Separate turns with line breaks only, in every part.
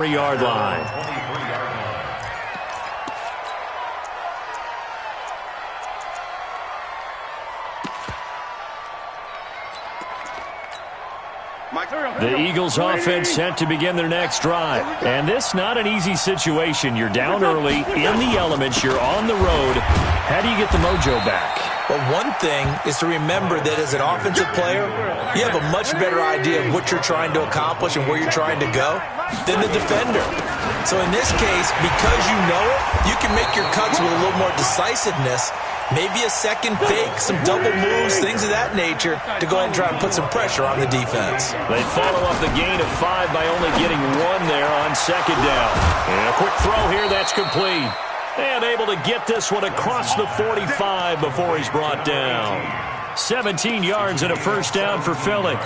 3-yard line. The Eagles offense set to begin their next drive. And this not an easy situation. You're down early, in the elements, you're on the road. How do you get the mojo back?
Well, one thing is to remember that as an offensive player, you have a much better idea of what you're trying to accomplish and where you're trying to go than the defender. So in this case, because you know it, you can make your cuts with a little more decisiveness, maybe a second fake, some double moves, things of that nature, to go ahead and try and put some pressure on the defense.
They follow up the gain of 5 by only getting 1 there on second down. And a quick throw here, that's complete. And able to get this one across the 45 before he's brought down. 17 yards and a first down for Philly.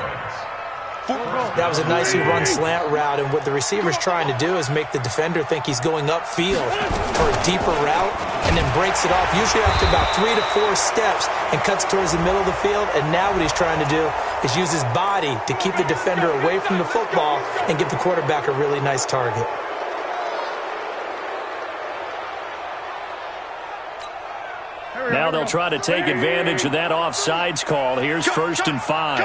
That was a nicely run slant route, and what the receiver's trying to do is make the defender think he's going upfield for a deeper route, and then breaks it off, usually after about 3 to 4 steps, and cuts towards the middle of the field. And now what he's trying to do is use his body to keep the defender away from the football and give the quarterback a really nice target.
Now they'll try to take advantage of that offsides call. Here's 1st and 5.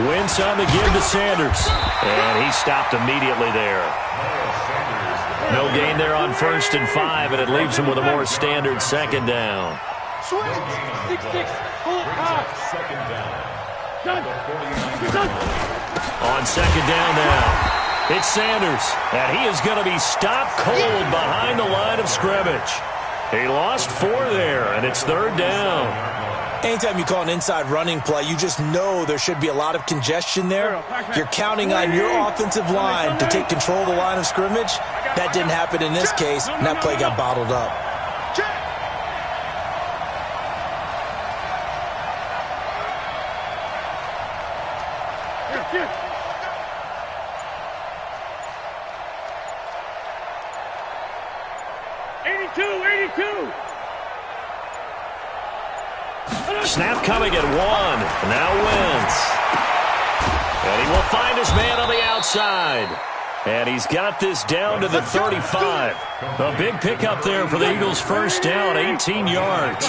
Wentz on the give to Sanders. And he stopped immediately there. No gain there on 1st and 5, and it leaves him with a more standard second down. On second down now, it's Sanders, and he is going to be stopped cold behind the line of scrimmage. He lost 4 there, and it's 3rd down.
Anytime you call an inside running play, you just know there should be a lot of congestion there. You're counting on your offensive line to take control of the line of scrimmage. That didn't happen in this case, and that play got bottled up.
Snap coming at 1. Now Wentz. And he will find his man on the outside. And he's got this down to the 35. A big pickup there for the Eagles' first down, 18 yards.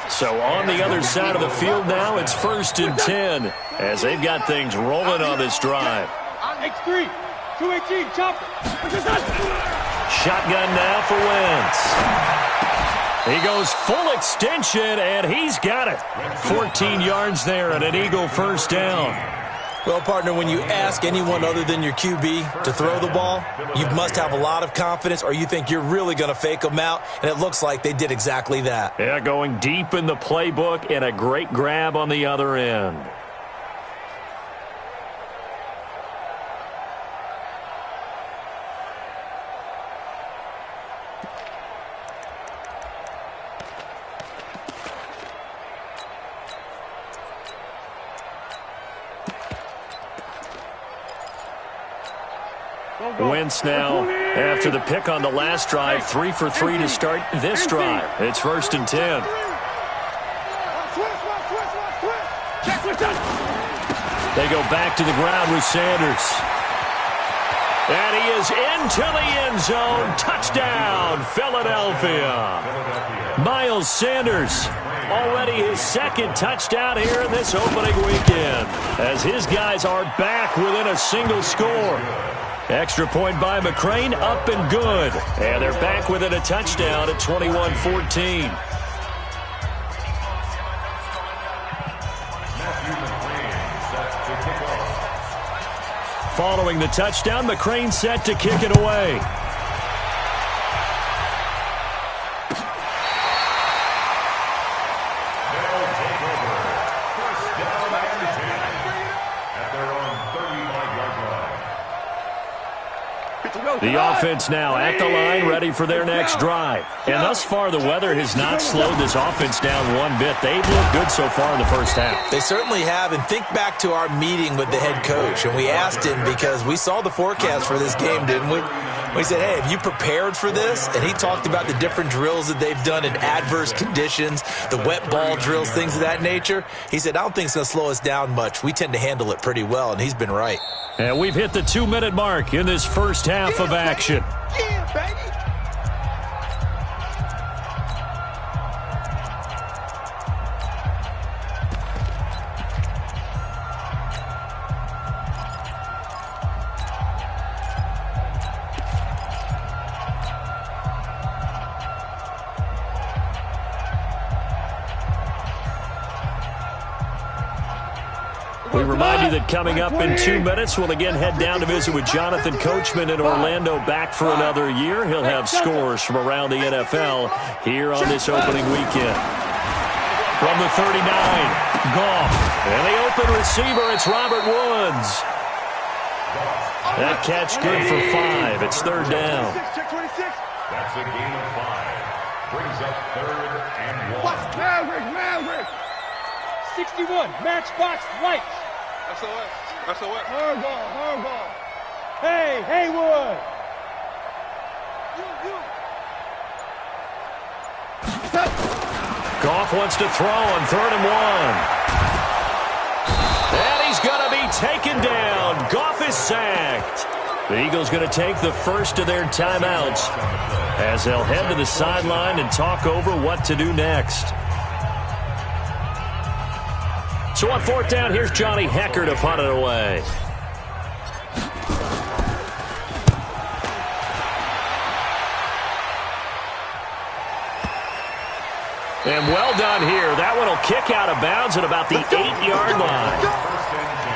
So on the other side of the field now, it's 1st and 10 as they've got things rolling on this drive.
X3, 218, chop.
Shotgun now for Wentz. He goes full extension, and he's got it. 14 yards there and an Eagle first down.
Well, partner, when you ask anyone other than your QB to throw the ball, you must have a lot of confidence, or you think you're really going to fake them out, and it looks like they did exactly that.
Yeah, going deep in the playbook and a great grab on the other end. Wentz now, after the pick on the last drive, 3 for 3 to start this drive. It's 1st and 10. They go back to the ground with Sanders. And he is into the end zone. Touchdown, Philadelphia. Miles Sanders, already his 2nd touchdown here in this opening weekend, as his guys are back within a single score. Extra point by McCrane, up and good. And they're back within a touchdown at 21-14. Following the touchdown, McCrane set to kick it away. The offense now at the line, ready for their next drive. And thus far, the weather has not slowed this offense down one bit. They've looked good so far in the first half.
They certainly have. And think back to our meeting with the head coach. And we asked him, because we saw the forecast for this game, didn't we? We said, hey, have you prepared for this? And he talked about the different drills that they've done in adverse conditions, the wet ball drills, things of that nature. He said, I don't think it's going to slow us down much. We tend to handle it pretty well, and he's been right.
And we've hit the 2-minute mark in this first half of action.
Yeah, baby.
We remind you that coming up in 2 minutes, we'll again head down to visit with Jonathan Coachman in Orlando, back for another year. He'll have scores from around the NFL here on this opening weekend. From the 39, Goff. And the open receiver, it's Robert Woods. That catch good for 5. It's third down.
That's a gain of 5. Brings up 3rd and 1.
Maverick. 61, matchbox lights.
That's a what?
Hardball. Hey, Haywood.
Goff wants to throw on 3rd and 1. And he's going to be taken down. Goff is sacked. The Eagles going to take the first of their timeouts as they'll head to the sideline and talk over what to do next. So on 4th down, here's Johnny Hecker to punt it away. And well done here. That one will kick out of bounds at about the 8-yard line.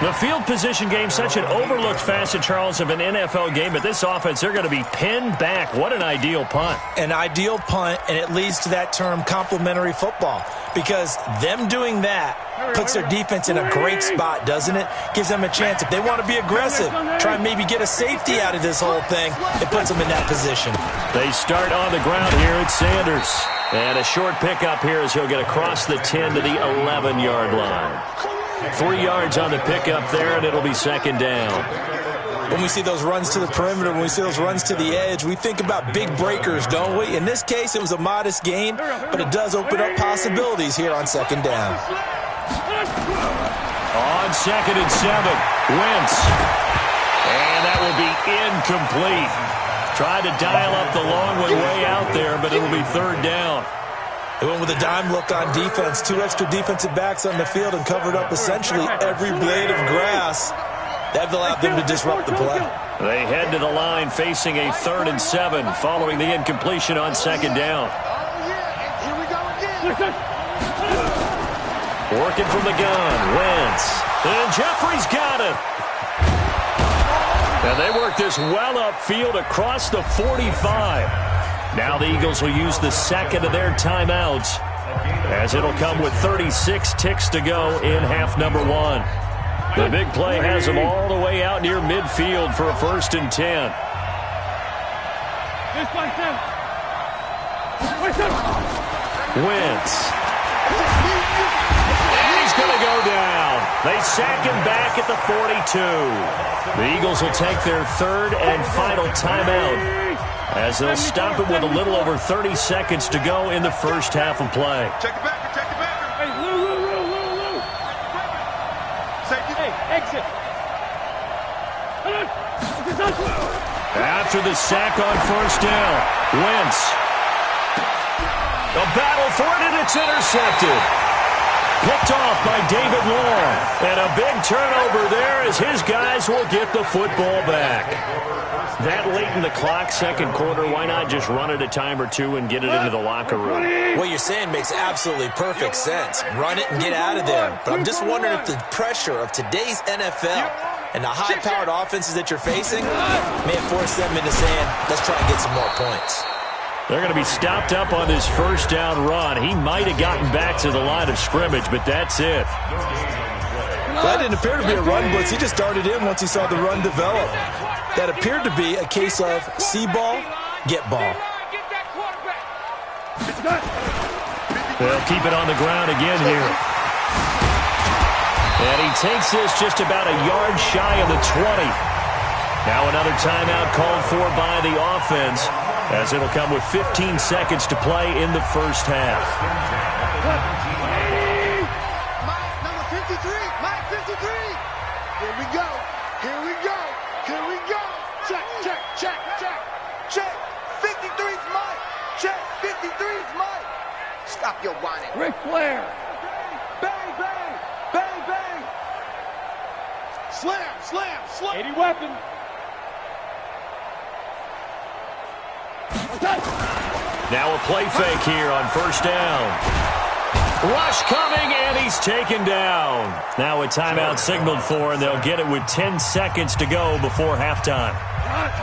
The field position game, such an overlooked facet, Charles, of an NFL game. But this offense, they're going to be pinned back. What an ideal punt.
An ideal punt, and it leads to that term complementary football. Because them doing that puts their defense in a great spot, doesn't it? Gives them a chance. If they want to be aggressive, try and maybe get a safety out of this whole thing, it puts them in that position.
They start on the ground here at Sanders. And a short pickup here as he'll get across the 10 to the 11-yard line. 3 yards on the pickup there, and it'll be 2nd down.
When we see those runs to the perimeter, when we see those runs to the edge, we think about big breakers, don't we? In this case, it was a modest gain, but it does open up possibilities here on 2nd down.
On 2nd and 7, Wentz. And that will be incomplete. Tried to dial up the long one way out there, but it'll be 3rd down.
They went with a dime look on defense, 2 extra defensive backs on the field and covered up essentially every blade of grass. That allowed them to disrupt the play.
They head to the line facing a 3rd and 7 following the incompletion on 2nd down. Working from the gun, Wentz. And Jeffrey's got it. And they work this well upfield across the 45. Now the Eagles will use the 2nd of their timeouts as it'll come with 36 ticks to go in half number 1. The big play has them all the way out near midfield for a 1st and 10. Wentz. And he's going to go down. They sack him back at the 42. The Eagles will take their 3rd and final timeout as they'll stop it with a little over 30 seconds to go in the first half of play.
Check it back.
Hey, Lou.
Safety.
Hey, exit.
After the sack on 1st down, Wentz. A battle for it, and it's intercepted. Picked off by David Long. And a big turnover there as his guys will get the football back. That late in the clock, 2nd quarter, why not just run it a time or two and get it into the locker room?
What you're saying makes absolutely perfect sense. Run it and get out of there. But I'm just wondering if the pressure of today's NFL and the high-powered offenses that you're facing may have forced them into saying, let's try and get some more points.
They're going to be stopped up on this 1st down run. He might have gotten back to the line of scrimmage, but that's it.
That didn't appear to be a run blitz. He just darted in once he saw the run develop. That appeared to be a case of see ball, get ball.
They'll keep it on the ground again here. And he takes this just about a yard shy of the 20. Now another timeout called for by the offense, as it'll come with 15 seconds to play in the first half.
Mike, number 53. Mike, 53. Here we go. Here we go. Here we go. Check, check, check, check. Check. 53's Mike. Check. 53's Mike. Stop your whining.
Ric Flair.
Bang, bang. Bang, bang. Slam, slam, slam.
80 weapon.
Now a play fake here on first down. Rush coming, and he's taken down. Now a timeout signaled for, and they'll get it with 10 seconds to go before halftime.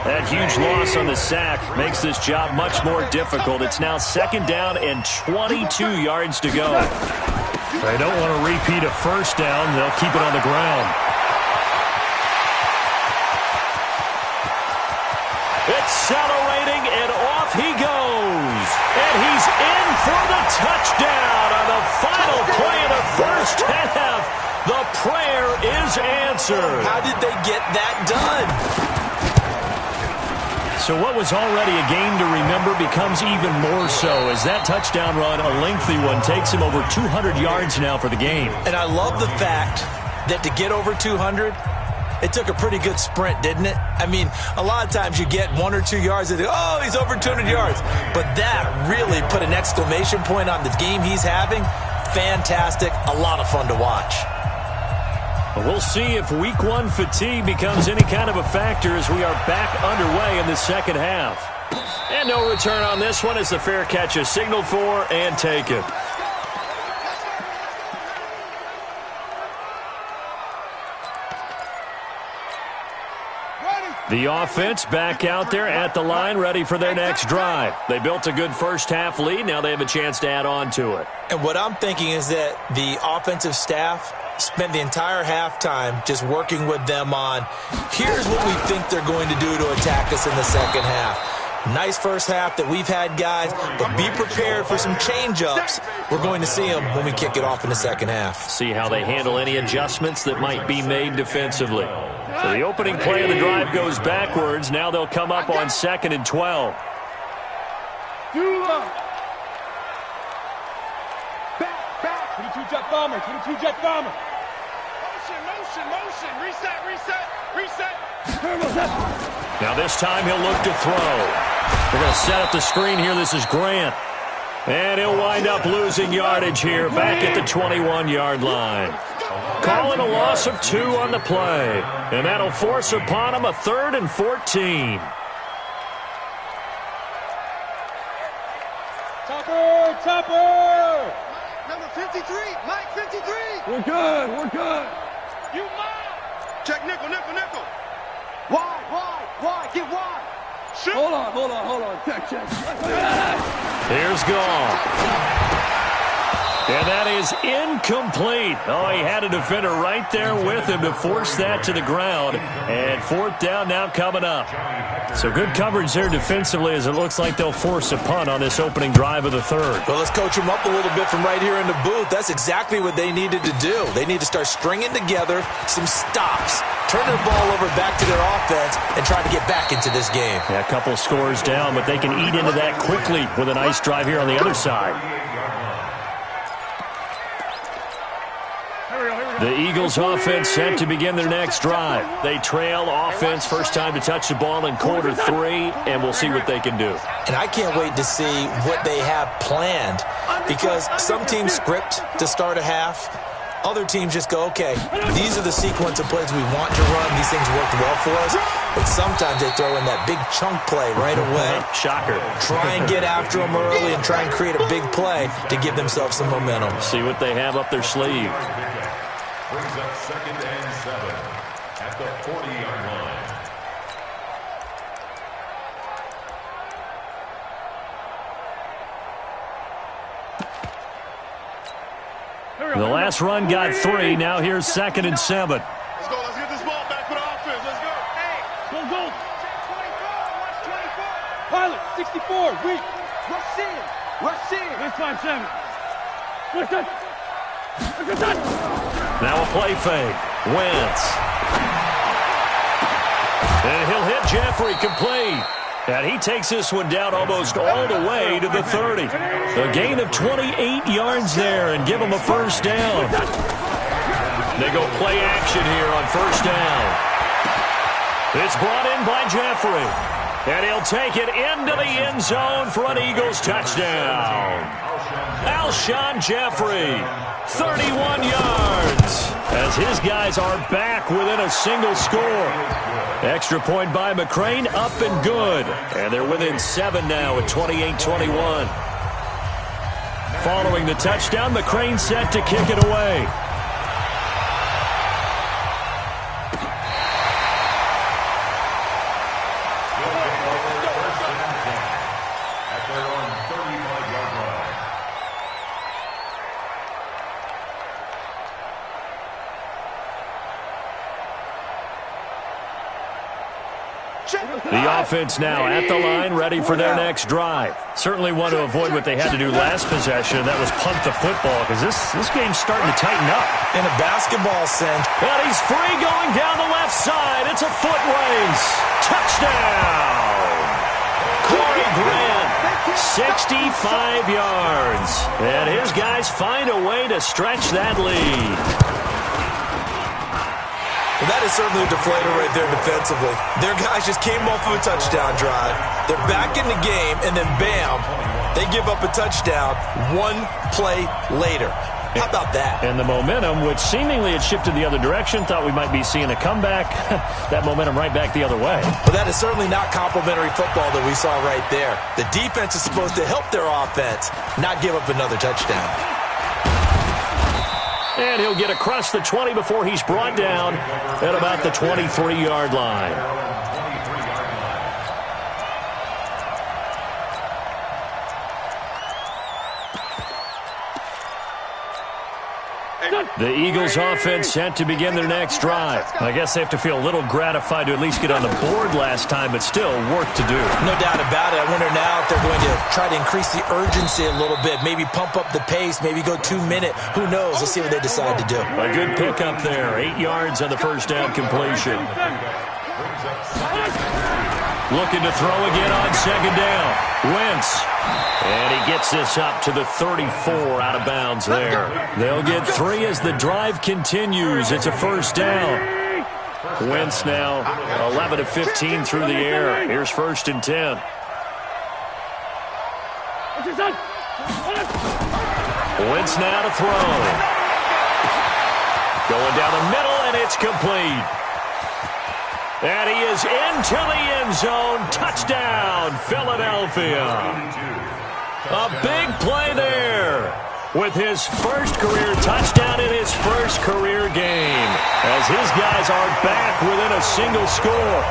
That huge loss on the sack makes this job much more difficult. It's now second down and 22 yards to go. They don't want to repeat a first down. They'll keep it on the ground. Accelerating, and off he goes. And he's in for the touchdown on the final play of the first half. The prayer is answered.
How did they get that done?
So what was already a game to remember becomes even more so as that touchdown run, a lengthy one, takes him over 200 yards now for the game.
And I love the fact that to get over 200, it took a pretty good sprint, didn't it? I mean, a lot of times you get 1 or 2 yards and oh, he's over 200 yards. But that really put an exclamation point on the game he's having. Fantastic. A lot of fun to watch.
We'll see if week one fatigue becomes any kind of a factor as we are back underway in the second half. And no return on this one as the fair catch is signaled for and taken. The offense back out there at the line, ready for their next drive. They built a good first half lead. Now they have a chance to add on to it.
And what I'm thinking is that the offensive staff spent the entire halftime just working with them on, here's what we think they're going to do to attack us in the second half. Nice first half that we've had, guys, but be prepared for some change-ups. We're going to see them when we kick it off in the second half.
See how they handle any adjustments that might be made defensively. So the opening play of the drive goes backwards. Now they'll come up on 2nd and 12.
Too long. Back. 22 jet bomber. 22 jet bomber.
Motion. Reset.
Now this time he'll look to throw. They're going to set up the screen here. This is Grant. And he'll wind up losing yardage here back at the 21-yard line. Calling a loss of 2 on the play. And that'll force upon him a 3rd and 14.
Topper!
Number 53. Mike, 53.
We're good.
You mine. Check nickel.
Why? Get wide.
Shoot.
Hold on. Check.
Here's Gall. And that is incomplete. Oh, he had a defender right there with him to force that to the ground. And 4th down now coming up. So good coverage there defensively as it looks like they'll force a punt on this opening drive of the 3rd.
Well, let's coach them up a little bit from right here in the booth. That's exactly what they needed to do. They need to start stringing together some stops, turn their ball over back to their offense, and try to get back into this game.
Yeah, a couple scores down, but they can eat into that quickly with a nice drive here on the other side. The Eagles offense set to begin their next drive. They trail offense, first time to touch the ball in quarter 3, and we'll see what they can do.
And I can't wait to see what they have planned, because some teams script to start a half. Other teams just go, okay, these are the sequence of plays we want to run. These things worked well for us. But sometimes they throw in that big chunk play right away.
Shocker.
Try and get after them early and try and create a big play to give themselves some momentum.
See what they have up their sleeve.
Brings up 2nd and 7 at the 40-yard line.
The last run got 3. Now here's 2nd and 7.
Let's go. Let's get this ball back for the offense. Let's go. Hey.
Go.
Watch 24.
Pilot, 64, weak.
Rush in.
Next time, 7. Look at that.
Now a play fake. Wentz. And he'll hit Jeffrey complete. And he takes this one down almost all the way to the 30. A gain of 28 yards there and give him a first down. They go play action here on first down. It's brought in by Jeffrey. And he'll take it into the end zone for an Eagles touchdown. Alshon Jeffrey, 31 yards, as his guys are back within a single score. Extra point by McCrane, up and good. And they're within 7 now at 28-21. Following the touchdown, McCrane set to kick it away. The offense now at the line, ready for their next drive. Certainly want to avoid what they had to do last possession. That was punt the football, because this game's starting to tighten up.
In a basketball sense.
And he's free going down the left side. It's a foot race. Touchdown! Corey Grant, 65 yards. And his guys find a way to stretch that lead.
Well, that is certainly a deflator right there defensively. Their guys just came off of a touchdown drive. They're back in the game, and then bam, they give up a touchdown one play later. How about that?
And the momentum, which seemingly had shifted the other direction, thought we might be seeing a comeback. That momentum right back the other way.
But that is certainly not complimentary football that we saw right there. The defense is supposed to help their offense, not give up another touchdown.
And he'll get across the 20 before he's brought down at about the 23-yard line. The Eagles offense set to begin their next drive. I guess they have to feel a little gratified to at least get on the board last time, but still work to do.
No doubt about it. I wonder now if they're going to try to increase the urgency a little bit, maybe pump up the pace, maybe go 2-minute. Who knows? Let's see what they decide to do.
A good pickup there. 8 yards on the first down completion. Looking to throw again on second down. Wentz. And he gets this up to the 34 out of bounds there. They'll get 3 as the drive continues. It's a first down. Wentz now 11 of 15 through the air. Here's first and 10. Wentz now to throw. Going down the middle, and it's complete. And he is into the end zone. Touchdown, Philadelphia. A big play there with his first career touchdown in his first career game as his guys are back within a single score.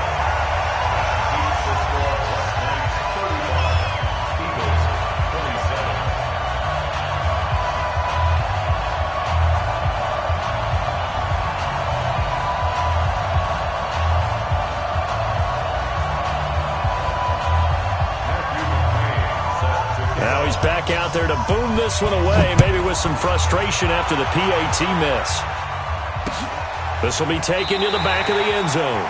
Back out there to boom this one away, maybe with some frustration after the PAT miss. This will be taken to the back of the end zone.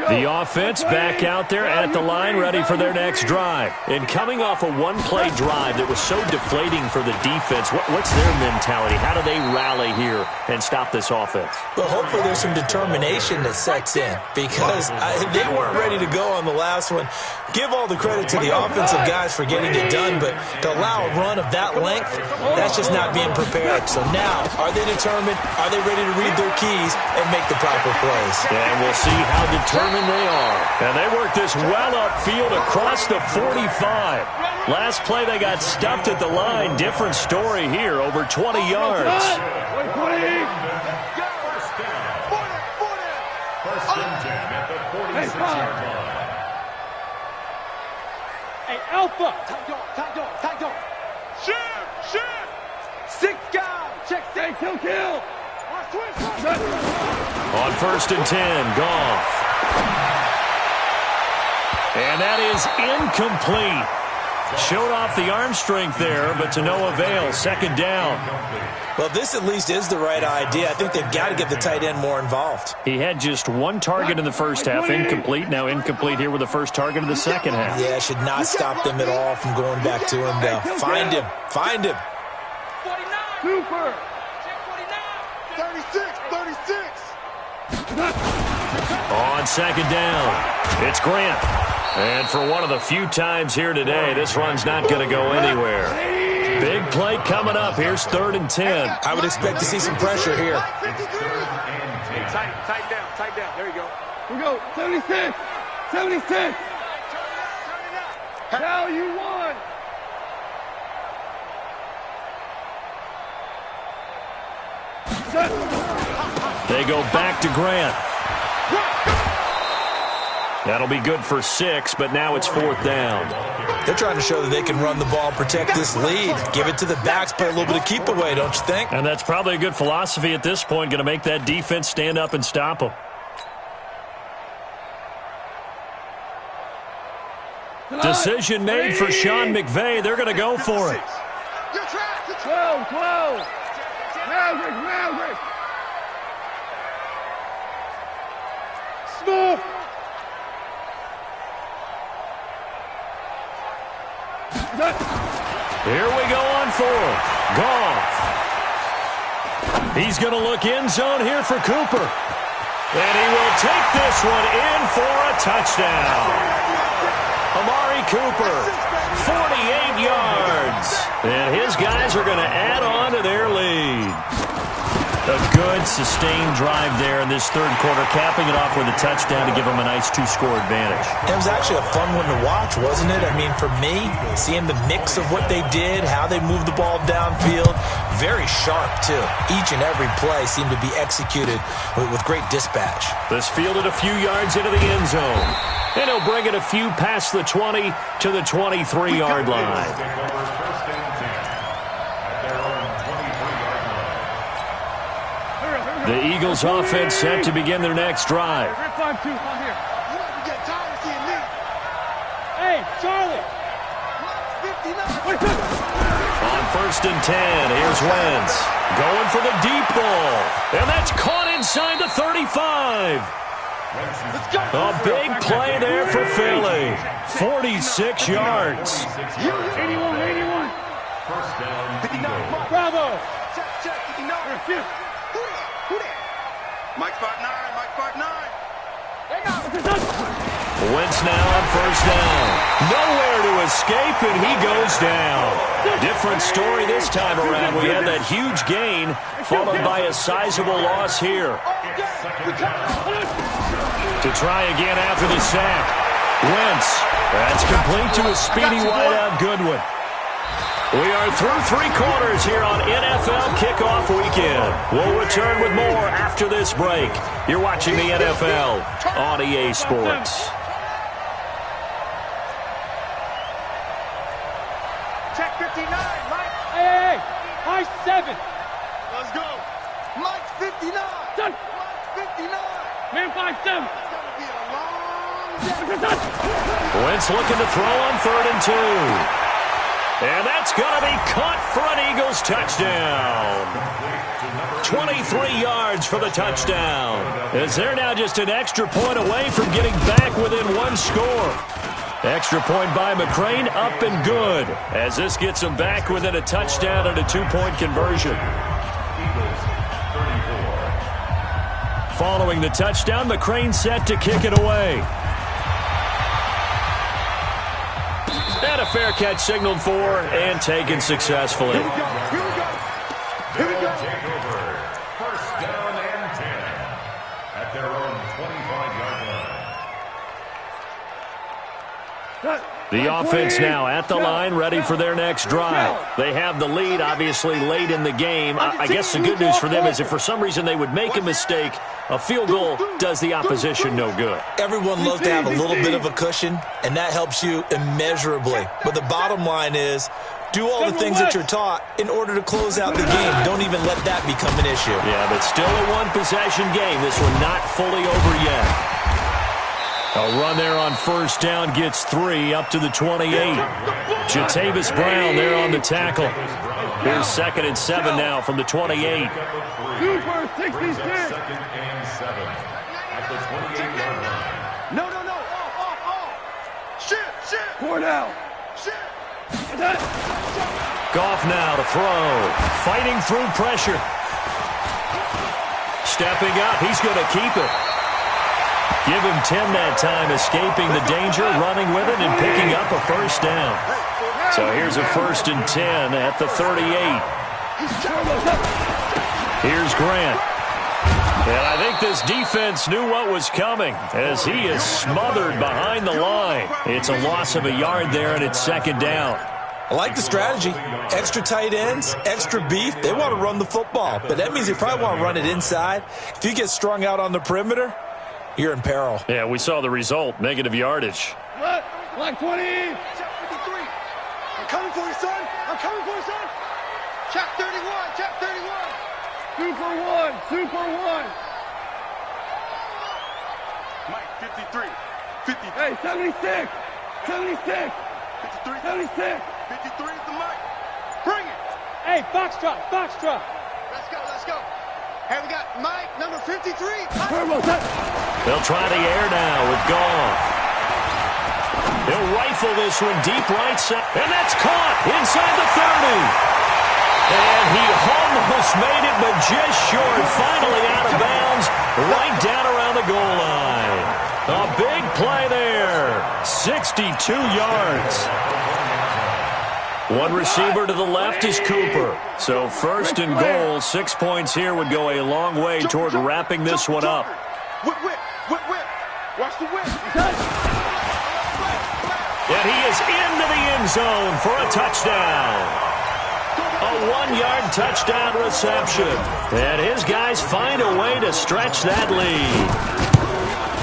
The offense back out there at the line, ready for their next drive. And coming off a one-play drive that was so deflating for the defense, what's their mentality? How do they rally here and stop this offense?
Well, hopefully there's some determination that sets in because they weren't ready to go on the last one. Give all the credit to the offensive guys for getting it done, but to allow a run of that length, that's just not being prepared. So now, are they determined? Are they ready to read their keys and make the proper plays?
And we'll see how determined they are. And they work this well upfield across the 45. Last play they got stuffed at the line. Different story here, over 20 yards.
First and 10 at the 46-yard line.
Hey, Alpha!
Shoot!
6 guys! Check, stay, kill!
On first and 10, Goff. And that is incomplete. Showed off the arm strength there, but to no avail. Second down.
Well, this at least is the right idea. I think they've got to get the tight end more involved.
He had just one target in the first half, incomplete. Now incomplete here with the first target of the second half.
Yeah, should not stop them at all from going back to him, though. Find him. Find him.
49. Cooper.
36, 36.
On second down, it's Grant. And for one of the few times here today, this run's not going to go anywhere. Big play coming up. Here's 3rd and 10.
I would expect to see some pressure here.
Tight down. There you go. We go. 76. 76. Hell, you won.
They go back to Grant. That'll be good for 6, but now it's 4th down.
They're trying to show that they can run the ball, protect this lead. Give it to the backs, play a little bit of keep away, don't you think?
And that's probably a good philosophy at this point, going to make that defense stand up and stop them. Decision made for Sean McVay. They're going to go for it.
12. Maverick. Smith.
Here we go on 4th. Goff. He's going to look end zone here for Cooper. And he will take this one in for a touchdown. Amari Cooper, 48 yards. And his guys are going to add on to their lead. A good, sustained drive there in this third quarter, capping it off with a touchdown to give them a nice 2-score advantage.
It was actually a fun one to watch, wasn't it? I mean, for me, seeing the mix of what they did, how they moved the ball downfield, very sharp, too. Each and every play seemed to be executed with great dispatch.
This fielded a few yards into the end zone. And he'll bring it a few past the 20 to the 23-yard line. The Eagles offense set to begin their next drive.
Hey, Charlie.
On 1st and 10, here's Wentz. Going for the deep ball. And that's caught inside the 35. A big play there for Philly. 46 yards.
81.
First down, Eagles.
Bravo.
Check. Mike 5'9", Mike 5'9".
Wentz now on 1st down. Nowhere to escape, and he goes down. Different story this time around. We had that huge gain, followed by a sizable loss here. To try again after the sack. Wentz. That's complete to a speedy wideout Goodwin. We are through 3 quarters here on NFL Kickoff Weekend. We'll return with more after this break. You're watching the NFL on EA Sports.
Check 59, Mike.
Hey. High 7.
Let's go. Mike 59.
Done.
Mike 59.
Man 5'7".
It's going to be a long day.
Wentz looking to throw on 3rd and 2. And that's going to be caught for an Eagles touchdown. 23 yards for the touchdown. As they're now just an extra point away from getting back within 1 score. Extra point by McCrane, up and good. As this gets them back within a touchdown and a 2-point conversion. Following the touchdown, McCrane set to kick it away. And a fair catch signaled for and taken successfully.
Here we go.
Take over. First down and 10 at their own 25-yard line.
The offense now at the line, ready for their next drive. They have the lead, obviously, late in the game. I guess the good news for them is if for some reason they would make a mistake, a field goal does the opposition no good.
Everyone loves to have a little bit of a cushion, and that helps you immeasurably. But the bottom line is, do all the things that you're taught in order to close out the game. Don't even let that become an issue.
Yeah, but still a one-possession game. This one not fully over yet. A run there on first down gets 3 up to the 28. Jatavis Brown there on the tackle. Here's 2nd and 7 now from the 28.
Super 66.
2nd and 7 at the 28-yard line.
No. Off. Shift.
Cornell.
Shift.
Goff now to throw. Fighting through pressure. Stepping up. He's going to keep it. Give him 10 that time, escaping the danger, running with it, and picking up a first down. So here's a 1st and 10 at the 38. Here's Grant. And I think this defense knew what was coming as he is smothered behind the line. It's a loss of a yard there, and it's 2nd down.
I like the strategy. Extra tight ends, extra beef. They want to run the football, but that means they probably want to run it inside. If you get strung out on the perimeter, you're in peril.
Yeah, we saw the result. Negative yardage.
What? Like 20.
Check 53. I'm coming for you, son. Check 31.
Super 1.
Mike, 53. 50.
Hey, 76.
53.
76.
53 is the mic. Bring it.
Hey, Foxtrot.
Let's go. Hey, we got Mike, number 53.
They'll try the air now with Goff. He'll rifle this one deep right side. And that's caught inside the 30. And he almost made it, but just short. Finally out of bounds, right down around the goal line. A big play there. 62 yards. One receiver to the left is Cooper. So 1st and goal, 6 points here would go a long way toward wrapping this one up.
Whip. Watch the whip.
And he is into the end zone for a touchdown. A 1-yard touchdown reception. And his guys find a way to stretch that lead.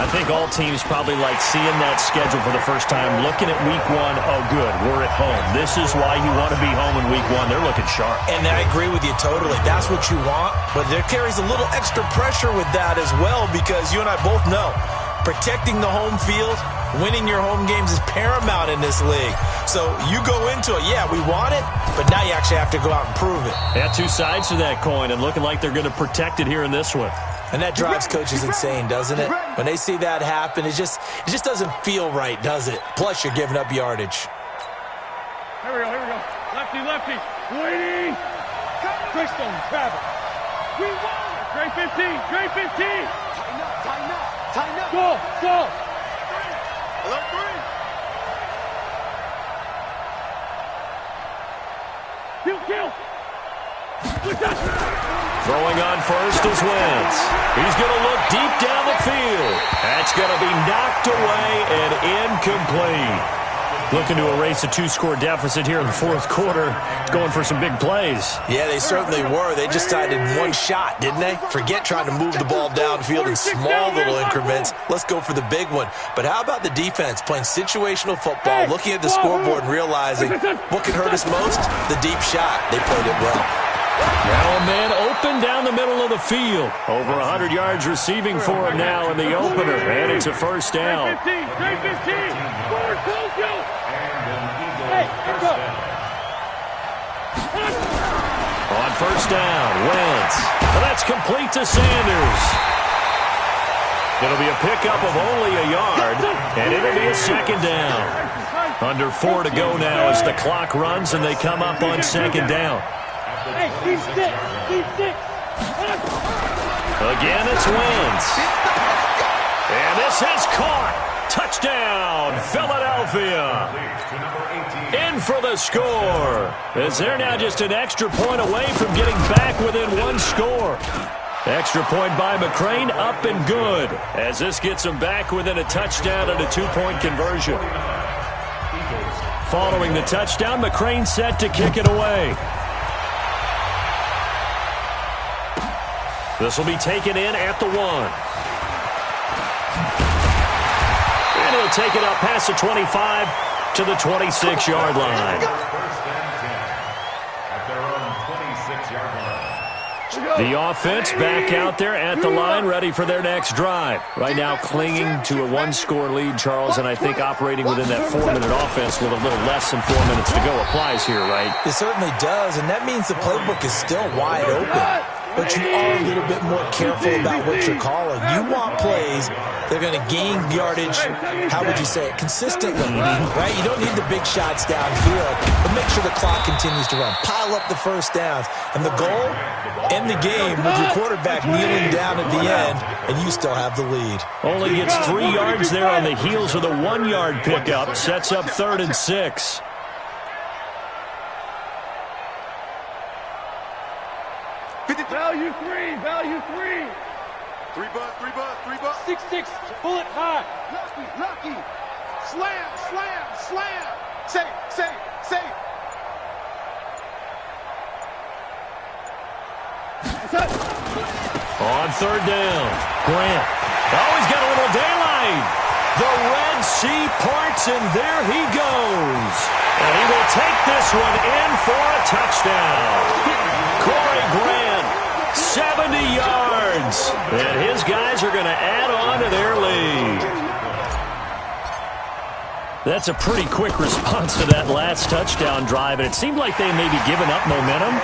I think all teams probably like seeing that schedule for the first time, looking at week 1. Oh, good, we're at home. This is why you want to be home in week 1. They're looking sharp.
And I agree with you totally. That's what you want, but there carries a little extra pressure with that as well because you and I both know protecting the home field, winning your home games is paramount in this league. So you go into it, yeah, we want it, but now you actually have to go out and prove it.
Yeah, 2 sides to that coin and looking like they're going to protect it here in this one.
And that drives coaches insane, doesn't it? When they see that happen, it just doesn't feel right, does it? Plus, you're giving up yardage.
Here we go. Lefty. Waiting. Christian, Travis. We won. Great 15.
Tighten up.
Go.
Alert 3.
Kill.
Throwing on first is Wentz. He's going to look deep down the field. That's going to be knocked away and incomplete. Looking to erase a 2-score deficit here in the 4th quarter. Going for some big plays.
Yeah, they certainly were. They just decided one shot, didn't they? Forget trying to move the ball downfield in small little increments. Let's go for the big one. But how about the defense playing situational football, looking at the scoreboard and realizing what can hurt us most? The deep shot. They played it well.
Now a man open down the middle of the field. Over 100 yards receiving for him now in the opener. And it's a first down.
Great 15.
On first down, Wentz. Well, that's complete to Sanders. It'll be a pickup of only a yard, and it'll be a 2nd down. Under 4 to go now as the clock runs, and they come up on 2nd down.
Hey, keep six.
Again, it's Wentz. And this is caught. Touchdown, Philadelphia. In for the score. As they're now just an extra point away from getting back within 1 score. Extra point by McCrane, up and good. As this gets them back within a touchdown and a 2-point conversion. Following the touchdown, McCrane set to kick it away. This will be taken in at the 1. And he'll take it up past the 25 to the 26-yard line.
First and 10 at their own 26-yard line.
The offense back out there at the line, ready for their next drive. Right now clinging to a one-score lead, Charles, and I think operating within that 4-minute offense with a little less than 4 minutes to go applies here, right?
It certainly does, and that means the playbook is still wide open. But you are a little bit more careful about what you're calling. You want plays that are going to gain yardage, how would you say it, consistently, right? You don't need the big shots downfield, but make sure the clock continues to run. Pile up the first downs. And the goal, end the game with your quarterback kneeling down at the end, and you still have the lead.
Only gets 3 yards there on the heels of the 1-yard pickup. Sets up 3rd and 6.
Value 3, value 3.
3 bucks, 3 bucks, 3 bucks.
6-6, bullet high.
Lucky. Slam, slam, slam. Safe, safe, safe.
On 3rd down, Grant. Oh, he's got a little daylight. The Red Sea parts, and there he goes. And he will take this one in for a touchdown. Corey Grant, 70 yards. And his guys are going to add on to their lead. That's a pretty quick response to that last touchdown drive, and it seemed like they may be giving up momentum.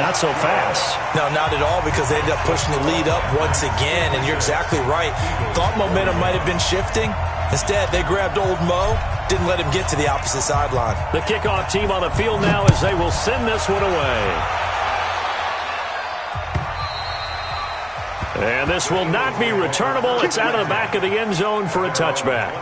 Not so fast.
No, not at all, because they ended up pushing the lead up once again, and you're exactly right. Thought momentum might have been shifting. Instead, they grabbed old Mo, didn't let him get to the opposite sideline.
The kickoff team on the field now as they will send this one away. And this will not be returnable. It's out of the back of the end zone for a touchback.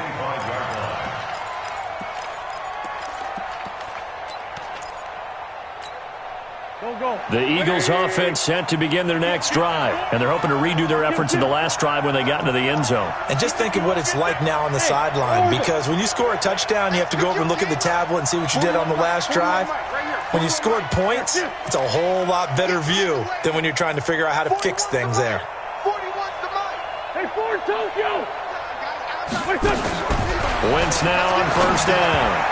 The Eagles offense set to begin their next drive, and they're hoping to redo their efforts in the last drive when they got into the end zone.
And just think of what it's like now on the sideline, because when you score a touchdown, you have to go over and look at the tablet and see what you did on the last drive. When you scored points, it's a whole lot better view than when you're trying to figure out how to fix things there.
Hey, Ford, Tokyo!
Wentz now on 1st down.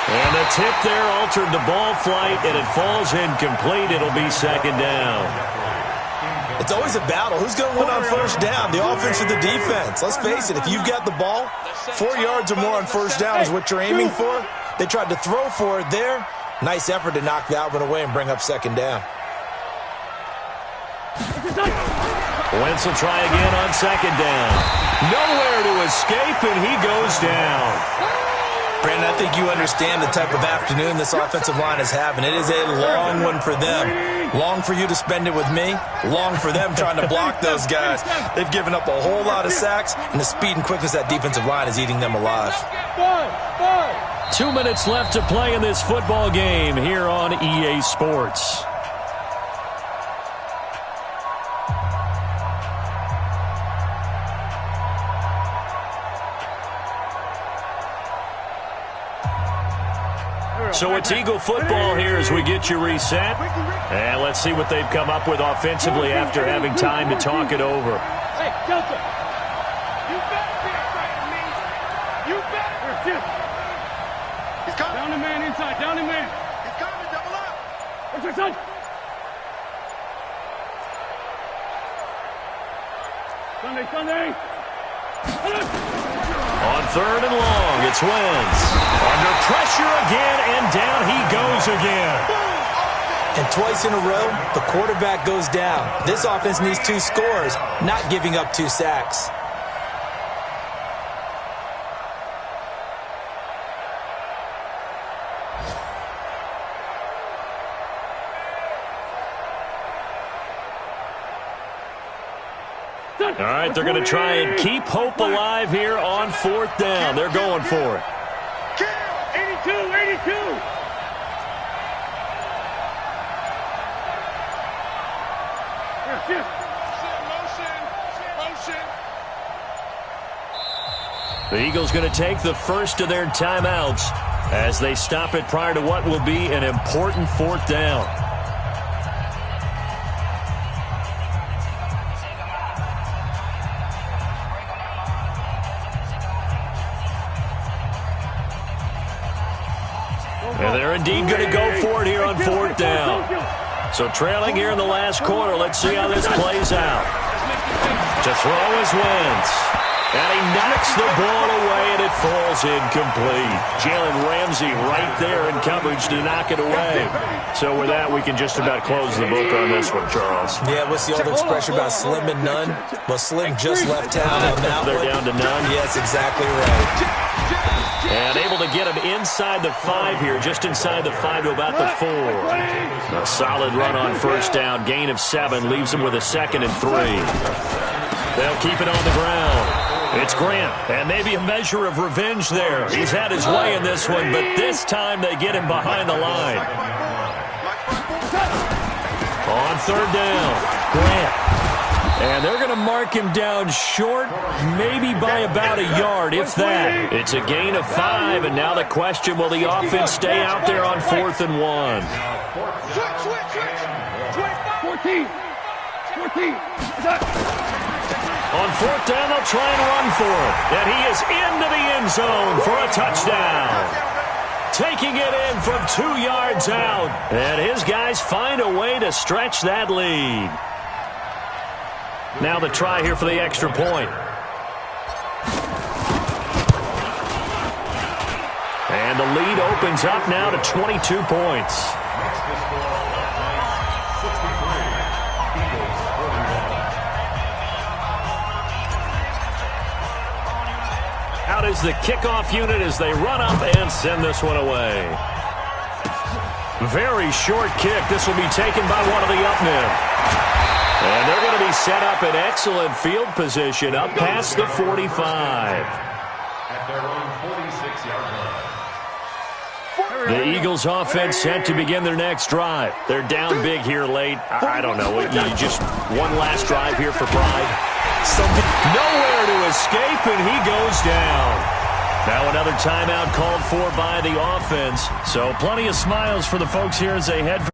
And the tip there altered the ball flight, and it falls incomplete. It'll be 2nd down.
It's always a battle. Who's going to win on 1st down, the offense or the defense? Let's face it, if you've got the ball, 4 yards or more on 1st down is what you're aiming for. They tried to throw for it there. Nice effort to knock that one away and bring up 2nd down.
Wentz will try again on 2nd down. Nowhere to escape, and he goes down.
Brandon, I think you understand the type of afternoon this offensive line is having. It is a long one for them. Long for you to spend it with me. Long for them trying to block those guys. They've given up a whole lot of sacks, and the speed and quickness of that defensive line is eating them alive.
2 minutes left to play in this football game here on EA Sports. So it's Eagle football here as we get you reset. And let's see what they've come up with offensively after having time to talk it over.
Hey, Delta! You better be afraid of me! You better!
He's coming.
Down the man inside, down the man!
He's coming, double up.
What's your son? Sunday!
On 3rd and long, it's Wentz. Under pressure again, and down he goes again.
And twice in a row, the quarterback goes down. This offense needs 2 scores, not giving up 2 sacks.
All right, they're going to try and keep hope alive here on 4th down. They're going for it.
82!
Motion.
The Eagles going to take the first of their timeouts as they stop it prior to what will be an important 4th down. And they're indeed going to go for it here on 4th down. So trailing here in the last quarter. Let's see how this plays out. To throw is Wentz. And he knocks the ball away, and it falls incomplete. Jalen Ramsey right there in coverage to knock it away. So with that, we can just about close the book on this one, Charles.
Yeah, what's the old expression about slim and none? Well, Slim just left town on that
They're
one.
down to none.
Yes, exactly right.
And able to get him inside the 5 here, just inside the 5 to about the 4. A solid run on first down, gain of 7, leaves him with a 2nd and 3. They'll keep it on the ground. It's Grant, and maybe a measure of revenge there. He's had his way in this one, but this time they get him behind the line. On third down, Grant. And they're going to mark him down short, maybe by about a yard, if that. It's a gain of 5, and now the question, will the offense stay out there on 4th and 1?
Switch. 14.
On 4th down, they'll try and run for it. And he is into the end zone for a touchdown. Taking it in from 2 yards out. And his guys find a way to stretch that lead. Now the try here for the extra point. And the lead opens up now to 22 points. Out is the kickoff unit as they run up and send this one away. Very short kick. This will be taken by one of the up men. And they're going to be set up in excellent field position up past the 45.
At their own 46-yard line.
The Eagles offense set to begin their next drive. They're down big here late. I don't know. You just one last drive here for pride. Nowhere to escape, and he goes down. Now another timeout called for by the offense. So plenty of smiles for the folks here as they head for